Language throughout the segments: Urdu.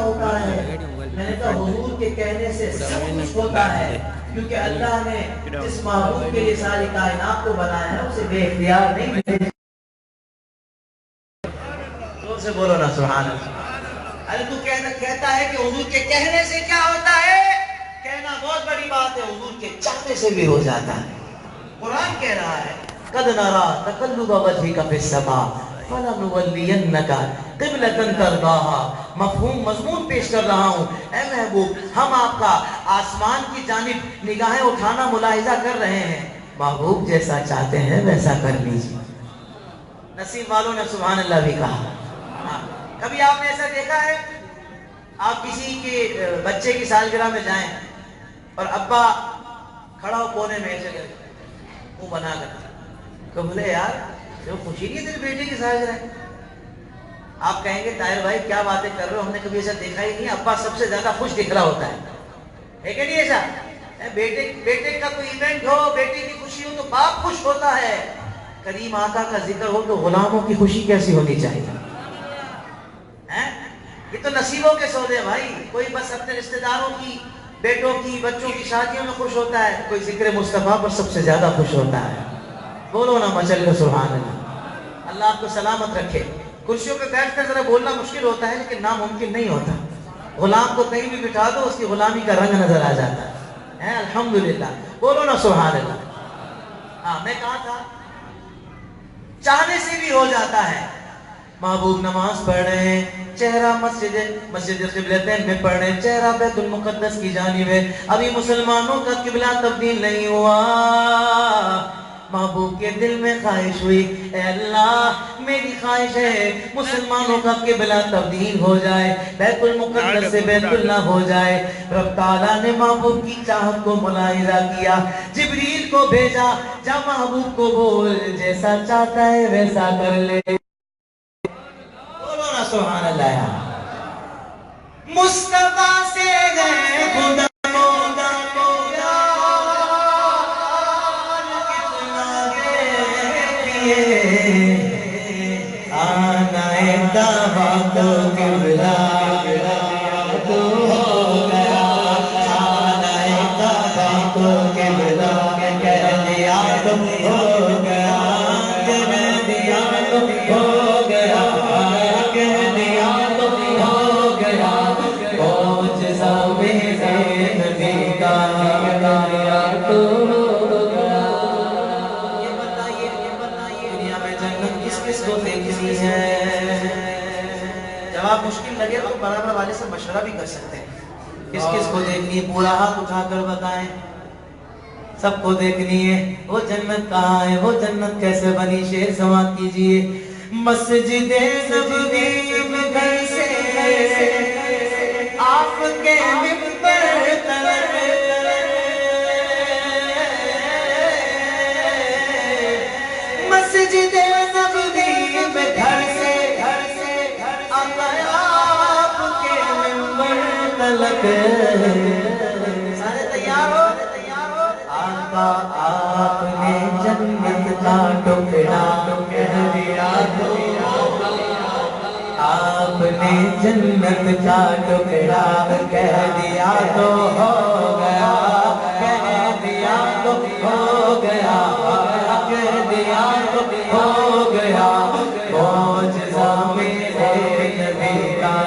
ہوتا ہے؟ میں نے کہا حضور کے کہنے سے سب کچھ ہوتا ہے، کیونکہ اللہ نے جس محبوب کے لیے ساری کائنات کو بنایا ہے اسے بے اختیار نہیں بھیجا۔ زور سے بولو نا سبحان اللہ۔ ارے تو کہتا ہے کہ حضور کے کہنے سے کیا ہوتا ہے؟ کہنا بہت بڑی بات ہے، حضور کے چاہنے سے بھی ہو جاتا ہے۔ قرآن کہہ رہا ہے قَدْ نَرَا تَقَلُّبَ وَجْهِكَ فِي السَّمَاءِ فَلَنُوَلِّيَنَّكَ قِبْلَةً تَرْضَاهَا۔ مفہوم مضمون پیش کر رہا ہوں، اے محبوب ہم آپ کا آسمان کی جانب نگاہیں اٹھانا ملاحظہ کر رہے ہیں، محبوب جیسا چاہتے ہیں ویسا کر لیجیے۔ نصیب والوں نے سبحان اللہ بھی کہا۔ کبھی آپ نے ایسا دیکھا ہے آپ کسی کے بچے کی سالگرہ میں جائیں اور ابا کھڑا ہو کونے میں ایسے منہ بنا کر تو بولے یار جو خوشی نہیں ہے تیرے بیٹے کی سالگرہ ہے؟ آپ کہیں گے طاہر بھائی کیا باتیں کر رہے ہو، ہم نے کبھی ایسا دیکھا ہی نہیں، ابا سب سے زیادہ خوش دکھ رہا ہوتا ہے کہ نہیں ایسا؟ بیٹے کا کوئی ایونٹ ہو، بیٹے کی خوشی ہو تو باپ خوش ہوتا ہے، کریم آقا کا ذکر ہو تو غلاموں کی خوشی کیسی ہونی چاہیے؟ یہ تو نصیبوں کے سودے ہیں بھائی، کوئی بس اپنے رشتہ داروں کی بیٹوں کی بچوں کی شادیوں میں خوش ہوتا ہے، کوئی ذکر مصطفیٰ پر سب سے زیادہ خوش ہوتا ہے۔ بولو نا مچل کے سبحان اللہ۔ اللہ آپ کو سلامت رکھے۔ کرسیوں پہ بیٹھ کر ذرا بولنا مشکل ہوتا ہے لیکن ناممکن نہیں ہوتا، غلام کو کہیں بھی بٹھا دو اس کی غلامی کا رنگ نظر آ جاتا ہے۔ الحمدللہ بولو نا سبحان اللہ۔ ہاں میں کہا تھا چاہنے سے بھی ہو جاتا ہے۔ محبوب نماز پڑھ رہے ہیں، چہرہ مسجد قبلتین میں پڑھ رہے ہیں، چہرہ بیت المقدس کی جانب ہے، ابھی مسلمانوں کا قبلہ تبدیل نہیں ہوا۔ محبوب کے دل میں خواہش ہوئی اے اللہ میری خواہش ہے مسلمانوں کا قبلہ تبدیل ہو جائے، بیت المقدس سے بیت اللہ ہو جائے۔ رب تعالیٰ نے محبوب کی چاہت کو ملاحظہ کیا، جبریل کو بھیجا، جا محبوب کو بول جیسا چاہتا ہے ویسا کر لے۔ بولو نا سبحان اللہ۔ مصطفیٰ سے گئے خدا تو قبلہ تو ہو گیا، آنا کعبہ تو قبلہ کہہ دیا تو ہو گیا، کہہ دیا تو ہو گیا، کہہ دیا تو ہو گیا، معجزہ میرے نبی کا تو ہو گیا۔ یہ بتائیے دنیا میں جنت کس کس کو دیکھنی ہے؟ جواب مشکل لگے تو برابر والے سے مشورہ بھی کر سکتے ہیں، کس کس کو دیکھنی ہے پورا ہاتھ اٹھا کر بتائیں۔ سب کو دیکھنی ہے۔ وہ جنت کہاں ہے، وہ جنت کیسے بنی، شعر سماعت کیجئے۔ مسجد نبوی میں گھر سے آپ کے ممبر تک، مسجد نبوی میں گھر سے سارے تیار ہو؟ آقا آپ نے جنت کا ٹکڑا کہہ دیا تو، آپ نے جنت کا ٹکڑا کہہ دیا تو ہو گیا، کہہ دیا تو ہو گیا، کہہ دیا تو ہو گیا، معجزہ میرے نبی کا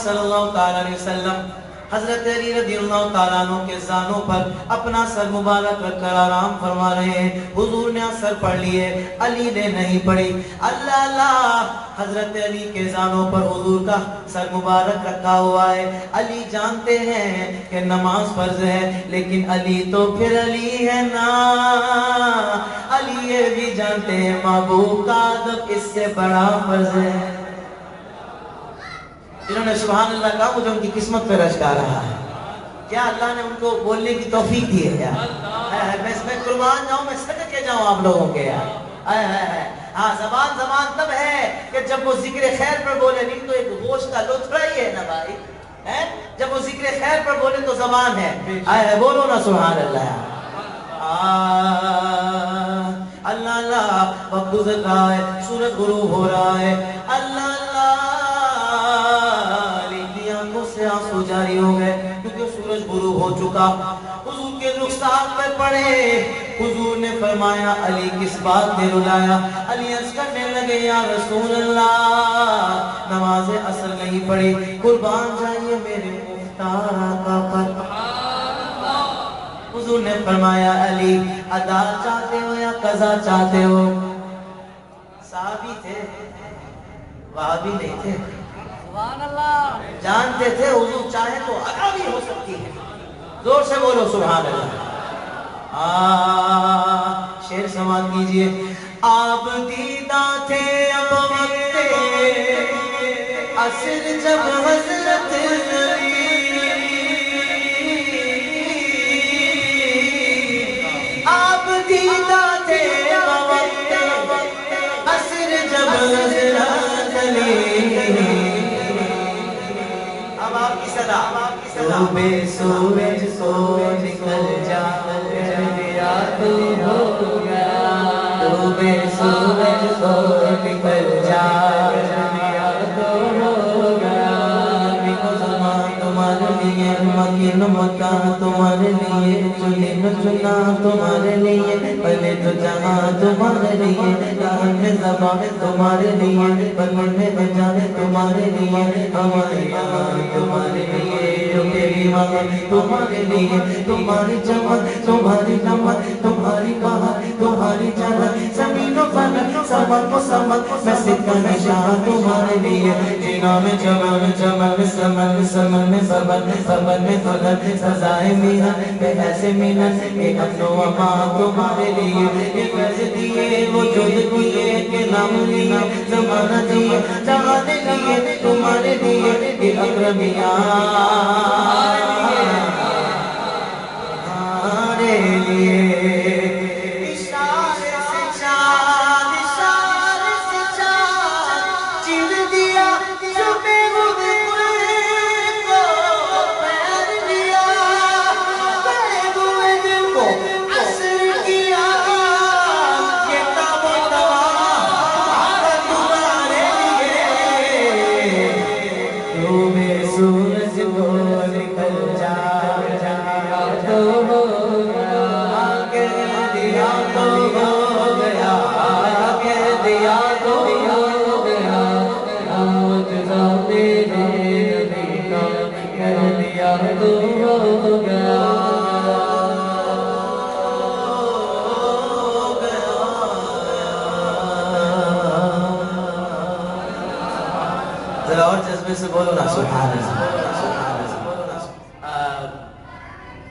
صلی اللہ تعالیٰ علیہ وسلم حضرت علی رضی اللہ تعالیٰ عنہ کے زانوں پر اپنا سر مبارک رکھ کر آرام فرما رہے ہیں۔ حضور نے سر پڑھ لیے، علی نے نہیں پڑھی۔ اللہ اللہ، حضرت علی کے زانوں پر حضور کا سر مبارک رکھا ہوا ہے۔ علی جانتے ہیں کہ نماز فرض ہے، لیکن علی تو پھر علی ہے نا۔ علی یہ بھی جانتے ہیں محبوب کا ادب اس سے بڑا فرض ہے۔ جنہوں نے سبحان اللہ کہا مجھے ان کی قسمت پہ رشک آ رہا ہے، کیا اللہ نے ان کو بولنے کی توفیق دی ہے یار؟ میں قربان جاؤں، میں صدقے جاؤں آپ لوگوں کے یار۔ ہاں زبان تب ہے کہ جب وہ ذکر خیر پر بولے، نہیں تو ایک گوشت کا لطفہ ہی ہے نا بھائی۔ جب وہ ذکر خیر پر بولے تو زبان ہے، بولو نا سبحان اللہ۔ اللہ اللہ وقت گزر رہا ہے، سورج غروب ہو رہا ہے، اللہ علی کی آنکھوں سے آنسو جاری ہو گئے کیونکہ سورج غروب ہو چکا۔ حضور کے رخسار پہ پڑے، حضور نے فرمایا علی کس بات نے رلایا؟ علی عرض کرنے لگے یا رسول اللہ نماز عصر نہیں پڑھی، قربان جائیے میرے مختار آقا پر۔ حضور نے فرمایا علی ادا چاہتے ہو یا قضا چاہتے ہو؟ صحابی تھے، وہابی نہیں تھے، سبحان اللہ، جانتے تھے حضور چاہے تو ادا بھی ہو سکتی ہے۔ زور سے بولو سبحان اللہ۔ شعر سماعت کیجئے۔ آپ دیدہ تھے اب وقت عصر جب حضرت آپ دیدہ تھے اب وقت عصر جب حضرت اب آپ کی صدا صبح سورج کو نکل جا جلیا تو ہو گیا، صبح سورج کو نکل جا جلیا تو ہو گیا، زمان تمہارے لیے مکین مکان تمہارے لیے، چنین چنا تمہارے لیے، بنے تو جہاں تمہارے لیے، لہن میں زبان تمہارے لیے، بلن میں بجان تمہارے لیے، ہماری آن تمہارے لیے، جو تیری وہاں تمہارے لیے، تمہاری چمک تمہاری نمک تمہاری بہار تمہاری جنت، زمین و فلک سمک و سمک میں سکہ نشان تمہارے لیے، جینا میں جمل جمل میں سمن سمن میں سبن سبن میں فلک سزائے مینن بے ایسے مینن ایک امن و امان تمہارے لیے، ایک ایسے دیئے وہ جد کیے کہ نام لیے، زمانہ دیئے جہانے لیے، تمہارے لیے ایک اکرمیان تمہارے لیے، اشارے سے چاند اشارے سے چاند چیر دیا، شبے ہوئے کو پیر دیا، بڑے ہوئے دل کو عصر کیا، یہ تاب و تباہ تمہارے لیے، صبح سورج کو نکل جا تو ہو گیا، کہہ دیا تو ہو گیا، کہہ دیا تو ہو گیا، معجزہ تیرے نبی کا کہہ دیا تو ہو گیا، ذرا اور جذبے سے بولو نا سبحان اللہ۔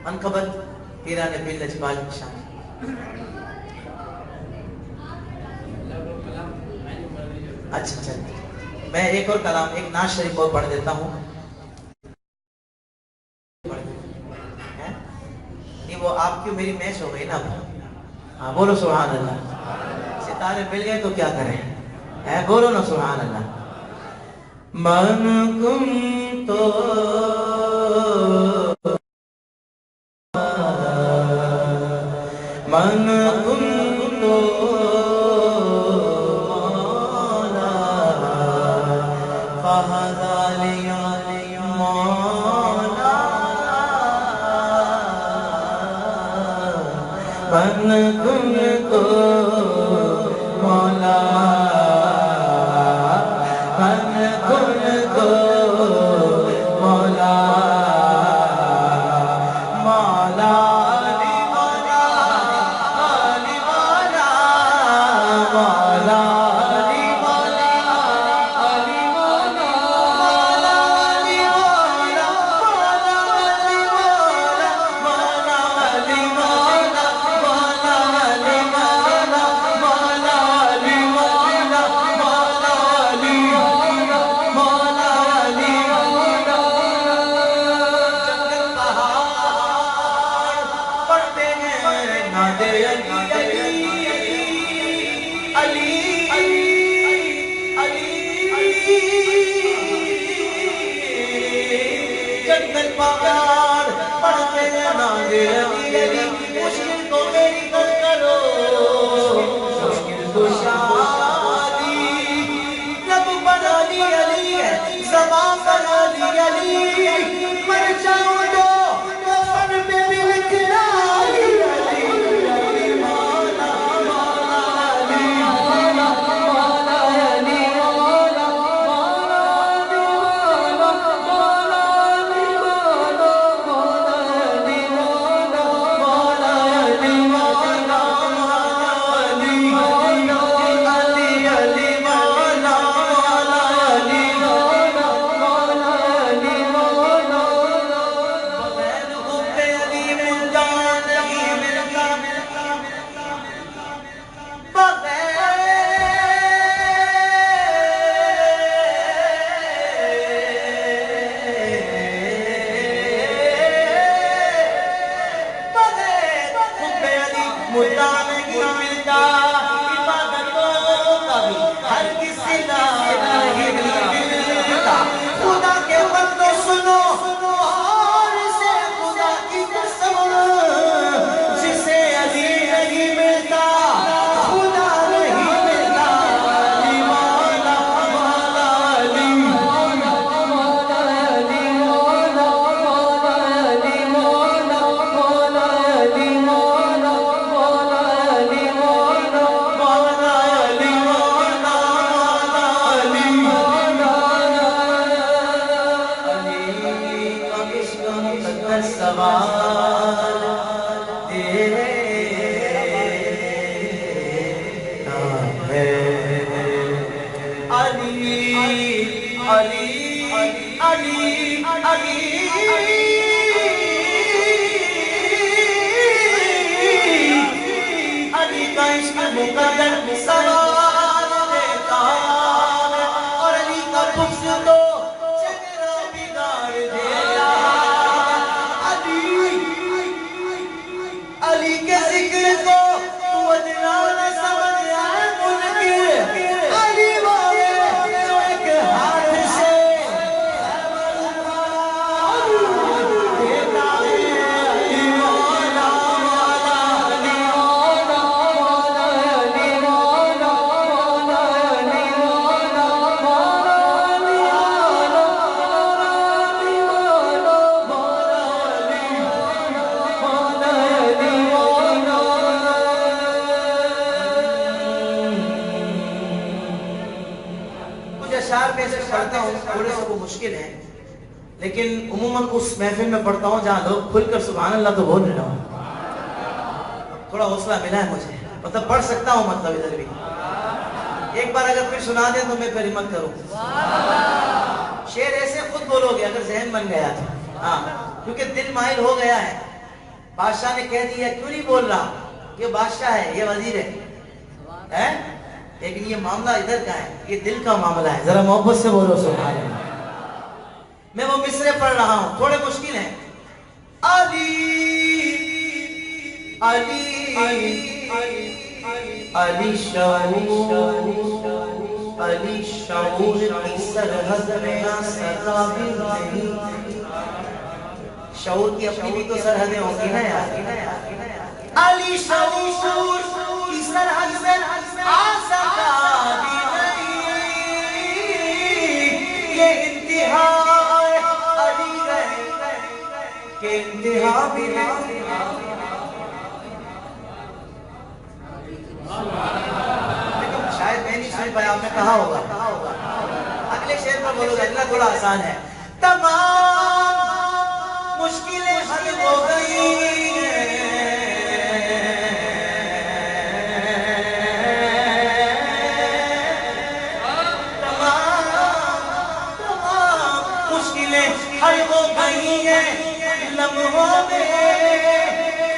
منقبت پیران بل اجمال شان۔ اچھا میں ایک اور کلام ایک نعت شریف اور پڑھ دیتا ہوں، نہیں وہ آپ کی میری میچ ہو گئی نا، ہاں بولو سبحان اللہ۔ ستارے مل گئے تو کیا کریں، بولو نا سبحان اللہ۔ من کنتو من کنتو مولا فہذا لی مولا، من کنتو مولا من کنتو مولا، مولا علی مولا علی مولا، مولا علی مولا علی مولا، مولا علی مولا مولا علی مولا، مولا علی مولا مولا علی مولا، مولا علی مولا مولا علی مولا، جنگل پہاڑ پڑھتے ہیں نادے علی علی علی، جنگل پہاڑ پڑھتے ہیں نادے علی، مشکل کو میری مدعا نہیں ملتا، عبادتوں کا بھی ہر کسی لا نہیں ملتا۔ خدا کے بندوں سنو اور سے خدا کی قسم، جسے علی نہیں ملتا خدا نہیں ملتا۔ علی مولا مولا علی مولا مولا علی مولا مولا علی مولا مولا علی مولا مولا علی مولا مولا علی مولا علی مولا علی کا عشق مقدس سوال تیرے نام ہے۔ علی علی علی علی علی کا عشق مقدس سوال دیتا ہے، اور علی کا بغض تو چہرہ بگاڑ دیتا۔ علی کے ذکر کو وجنا نہ سمجھا منکر، علی والے جو ایک ہاتھ سے دیتا ہے۔ علی مولا مولا علی مولا مولا علی مولا مولا علی مولا مولا علی مولا علی مولا مولا علی مولا علی مولا۔ کچھ اشعار میں سے پڑھتا ہوں، تھوڑے سے وہ مشکل ہیں، لیکن عموماً اس محفل میں پڑھتا ہوں جہاں لوگ کھل کر سبحان اللہ تو بول رہا ہوں، تھوڑا حوصلہ ملا ہے مجھے، مطلب پڑھ سکتا ہوں، مطلب ادھر بھی ایک بار اگر پھر سنا دیں تو میں پھر ہمت کروں۔ شعر ایسے خود بولو گے اگر ذہن بن گیا تو، ہاں کیونکہ دل مائل ہو گیا ہے۔ بادشاہ نے کہہ دیا کیوں نہیں بول رہا، یہ بادشاہ ہے، یہ وزیر ہے، لیکن یہ معاملہ ادھر کا ہے، یہ دل کا معاملہ ہے۔ ذرا محبت سے بولو سبحان اللہ۔ میں وہ مصرے پڑھ رہا ہوں، تھوڑے مشکل ہیں۔ علی علی علی شعور علی شعور کی سرحد میں سرابی نہیں، شعور کی اپنی بھی تو سرحدیں ہوں گی نا یار۔ علی شعور کی سرحد میں آسابی نہیں، یہ انتہا علی گئے کہ انتہا بھی نہیں۔ لیکن شاید میں نہیں سن پایا، آپ نے کہا ہوگا، اگلے شعر پر بولو گا، اگلا تھوڑا آسان ہے۔ تمام مشکلیں حل ہو گئی حل ہو گئی ہیں لمحوں میں،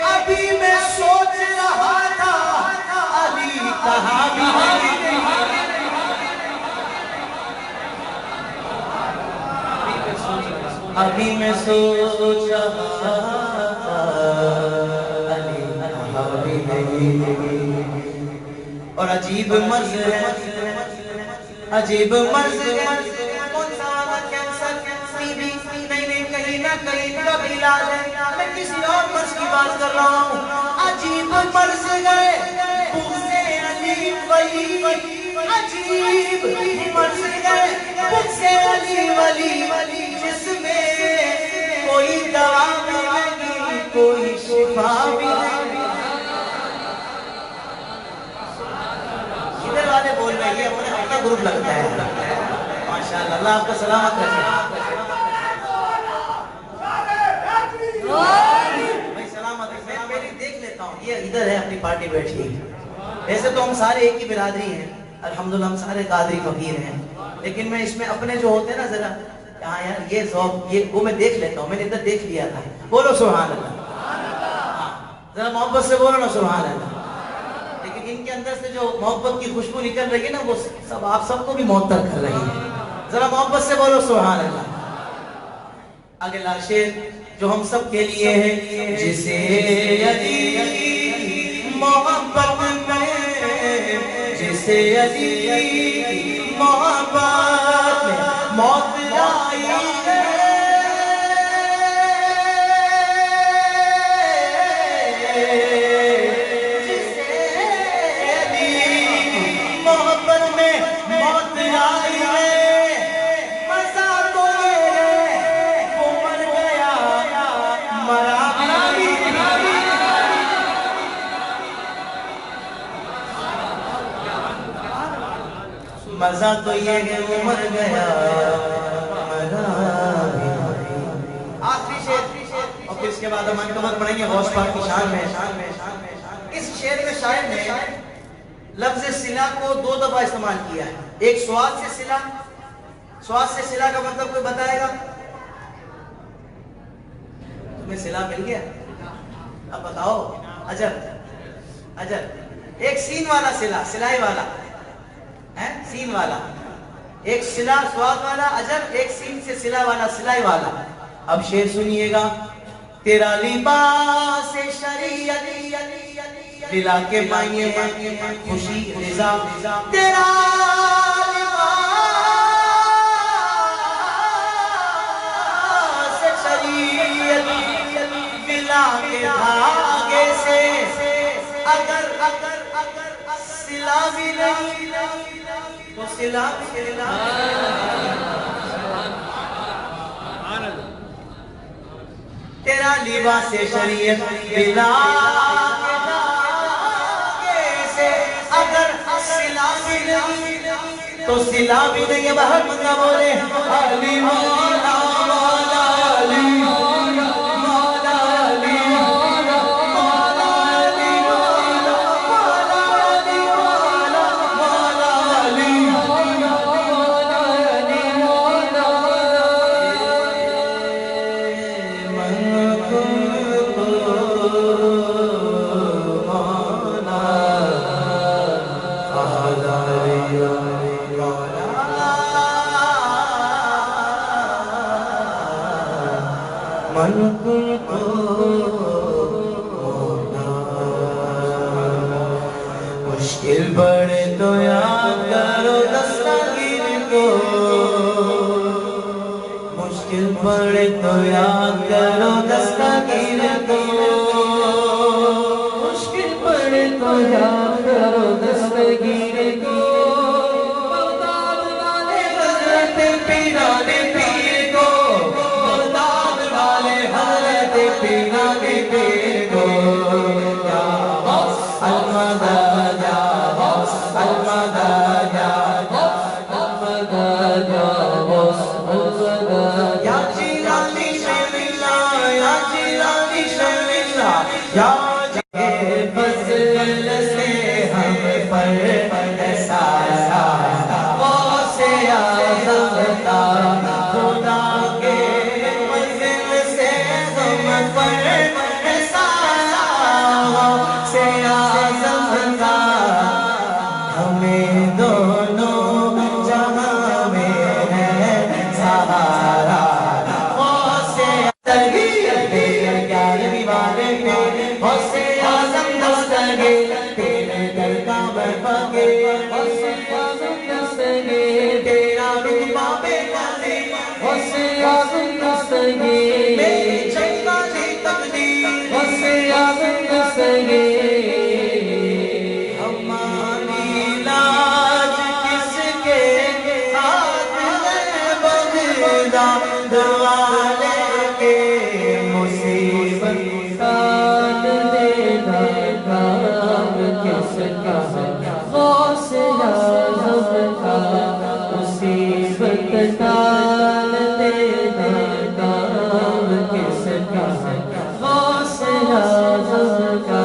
ابھی میں سوچ رہا تھا علی کہاں بھی نہیں۔ ابھی میں سوچ رہا تھا علی کہاں بھی نہیں۔ اور عجیب مرض ہے، عجیب مرض ہے، کبھی علاج ہے، میں کسی اور مرض کی بات کر رہا ہوں۔ عجیب مرض ہے بغض علی ولی، عجیب مرض ہے بغض علی ولی، جس میں کوئی دوا بھی نہیں کوئی شفا بھی نہیں۔ ادھر والے بول رہے ہیں، اپنا گروپ لگتا ہے ماشاءاللہ، اللہ آپ کا سلامت رکھے۔ بھائی سلامت ہے، میں پہلے دیکھ لیتا ہوں، یہ ادھر ہے اپنی پارٹی بیٹھی۔ ویسے تو ہم سارے ایک ہی برادری ہیں، الحمدللہ ہم سارے قادری فقیر ہیں، لیکن میں اس میں اپنے جو ہوتے ہیں نا ذرا، ہاں یار یہ ذوق، یہ وہ میں دیکھ لیتا ہوں، میں نے ادھر دیکھ لیا تھا۔ بولو سبحان اللہ، ذرا محبت سے بولو نا سبحان اللہ۔ لیکن ان کے اندر سے جو محبت کی خوشبو نکل رہی ہے نا، وہ سب آپ سب کو بھی معطر کر رہی ہے۔ ذرا محبت سے بولو سبحان اللہ۔ اگلا شعر جو ہم سب کے لیے ہے، جسے علی جسے علی کی محبت میں موت آئی ہے، جسے علی کی محبت میں موت آئی ہے، مزہ تو یہ ہے وہ مر گیا مرا بھی مزہ تو یہ ہے وہ مر گیا مرا بھی۔ آخری شعر اور پھر اس کے بعد ہم انکمت پڑھیں گے غوث پاک کی شان میں۔ اس شعر میں شاعر نے لفظ صلہ کو 2 دفعہ استعمال کیا ہے، ایک سواد سے صلہ، سواد سے صلہ کا مطلب کوئی بتائے گا؟ تمہیں صلہ مل گیا؟ اب بتاؤ اجر اجر، ایک سین والا صلہ، صلائی والا ہے، سین والا، ایک صلہ سواد والا اجر، ایک سین سے صلہ والا صلائی والا۔ اب شعر سنیے گا، تیرا لباس شریعت دلا کے پائیں خوشی رضا، تیرا لباس شریعت دلا کے دھاگے سے اگر صلہ بھی نہیں تو صلہ بھی تیرا لباس شریعت دلا کے دھاگے سے اگر صلہ بھی نہیں تو صلہ بھی نہیں۔ اب ہر بندہ بولے علی مولا مولا علی مولا مولا علی مولا مولا علی مولا مولا علی مولا مولا علی مولا مولا علی مولا من کنت مولا فهذا من کنت مولا۔ مشکل پڑے تو یاد کرو دستگیر کو، مشکل پڑے تو یاد کرو دستگیر کو، مشکل پڑے تو یاد کرو دستگیر کو، بغداد والے حضرت پیران پیر کو، بغداد والے حضرت پیران پیر کو، یا غوث المدد یا غوث المدد یا غوث المدد یا غوث المدد یا جیلانی شیخ اللہ یا جیلانی شیخ اللہ یا فضل سے ہم پر سایہ غوث اعظم کا خدا کے فضل سے ہم پر سایہ غوث اعظم کا ہمیں دونوں جہاں میں ہے سہارا غوث دستگیر تیرے گیارہویں والے پہ غوث اعظم دستگیر تیرے در کا برپاگے غوث اعظم دستگیر تیرا رتبہ بے نظیر غوث اعظم دستگیر میری چنگالی تقدیر غوث اعظم دستگیر ہماری لاج کس کے ہاتھ ہے بغداد والے کے مصیبت ٹال دینا کام کس کا غوث اعظم کا مصیبت ٹال دینا کام کس کا غوث اعظم کا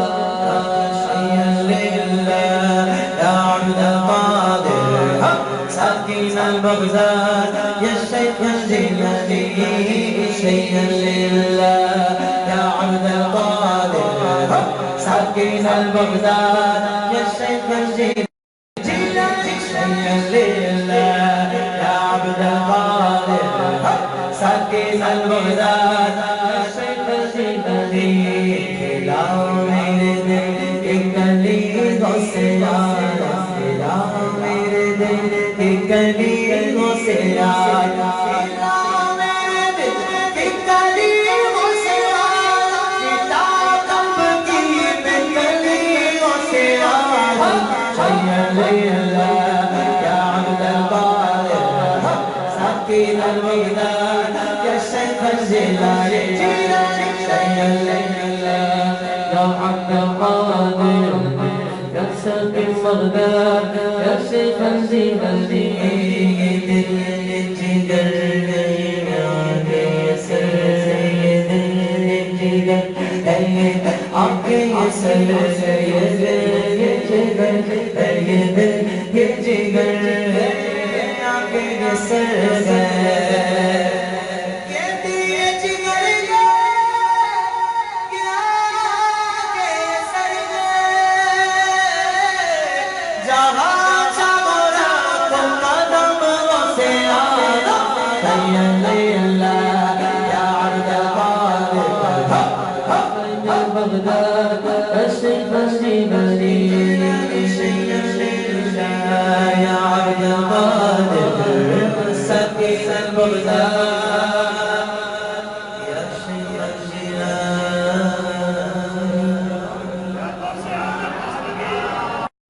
البغداد يا شيخ الجيلاني شيئا لله يا عبد القادر ساكن البغداد يا شيخ الجيلاني شيئا لله يا عبد القادر ساكن البغداد يا شيخ الجيلاني کھلاؤ میرے دل ایک گلی غوث اعظم کلیموں سے آیا جہاں